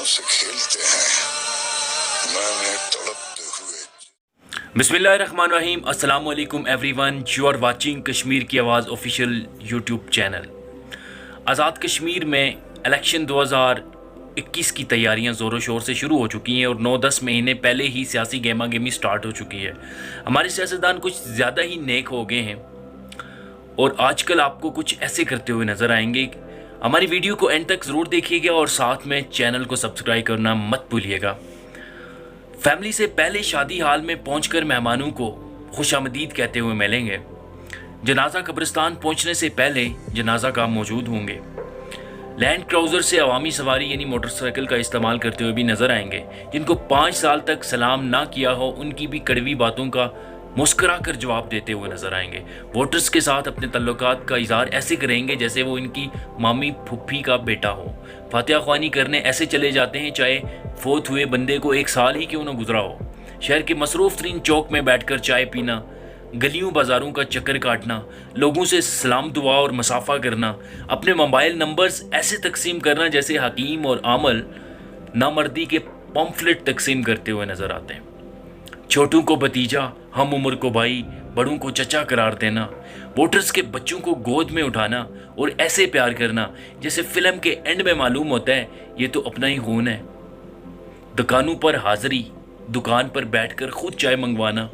सपनों से खेलते हैं, मैंने तड़पते हुए। बिस्मिल्लाहिर्रहमानिर्रहीम। अस्सलाम वालेकुम everyone, you are watching Kashmir की आवाज़ ऑफिशियल यूट्यूब चैनल। आज़ाद कश्मीर में इलेक्शन 2021 की तैयारियां ज़ोरों शोर से शुरू हो चुकी हैं और 9-10 महीने पहले ही सियासी गेमा गेमी स्टार्ट हो चुकी है। हमारे सियासतदान कुछ ज़्यादा ही नेक हो गए हैं और आजकल आपको कुछ ऐसे करते हुए नज़र आएंगे। हमारी वीडियो को एंड तक ज़रूर देखिएगा और साथ में चैनल को सब्सक्राइब करना मत भूलिएगा। फैमिली से पहले शादी हाल में पहुंचकर मेहमानों को खुशामदीद कहते हुए मिलेंगे। जनाजा कब्रिस्तान पहुंचने से पहले जनाजा का मौजूद होंगे। लैंड क्राउज़र से अवामी सवारी यानी मोटरसाइकिल का इस्तेमाल करते हुए भी नजर आएंगे। जिनको 5 साल तक सलाम ना किया हो उनकी भी कड़वी बातों का मुस्करा कर जवाब देते हुए नजर आएंगे। वोटर्स के साथ अपने तल्लुकात का इजहार ऐसे करेंगे जैसे वो इनकी मामी फुफ्फी का बेटा हो। फातिहा ख्वानी करने ऐसे चले जाते हैं चाहे फोत हुए बंदे को 1 साल ही क्यों न गुजरा हो। शहर के मसरूफ तरीन चौक में बैठकर चाय पीना, गलियों बाजारों का चक्कर काटना, लोगों से सलाम दुआ और मुसाफा करना, अपने मोबाइल नंबर्स ऐसे तकसीम करना जैसे हकीम और आमल नामर्दी के पम्फलेट तकसीम करते हुए नजर आते हैं। छोटों को भतीजा, हम उम्र को भाई, बड़ों को चचा करार देना, वोटर्स के बच्चों को गोद में उठाना और ऐसे प्यार करना जैसे फिल्म के एंड में मालूम होता है ये तो अपना ही खून है। दुकानों पर हाजिरी, दुकान पर बैठकर खुद चाय मंगवाना।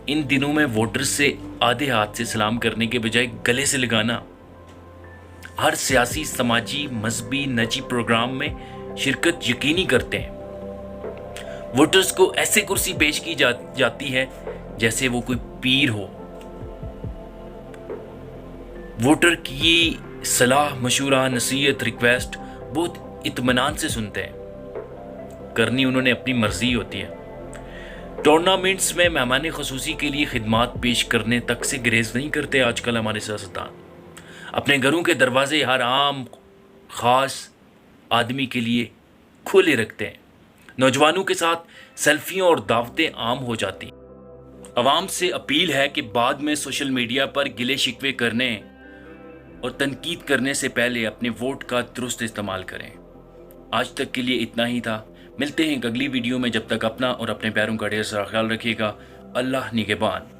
इन दिनों में वोटर्स से आधे हाथ से सलाम करने के बजाय गले से लगाना। हर सियासी, समाजी, मजहबी, निजी प्रोग्राम में शिरकत यकीनी करते हैं। वोटर्स को ऐसे कुर्सी पेश की जाती है जैसे वो कोई पीर हो। वोटर की सलाह, मशूरा, नसीहत, रिक्वेस्ट बहुत इत्मीनान से सुनते हैं। करनी उन्होंने अपनी मर्जी होती है। टूर्नामेंट्स में मेहमान खसूसी के लिए खिदमात पेश करने तक से ग्रेज नहीं करते आजकल हमारे सियासतदान। अपने घरों के दरवाजे हर आम खास आदमी के लिए खोले रखते हैं। नौजवानों के साथ सेल्फियों और दावतें आम हो जाती। अवाम से अपील है कि बाद में सोशल मीडिया पर गिले शिकवे करने और तनकीद करने से पहले अपने वोट का दुरुस्त इस्तेमाल करें। आज तक के लिए इतना ही था। मिलते हैं अगली वीडियो में। जब तक अपना और अपने प्यारों का ढेर सारा ख्याल रखिएगा। अल्लाह निगहबान।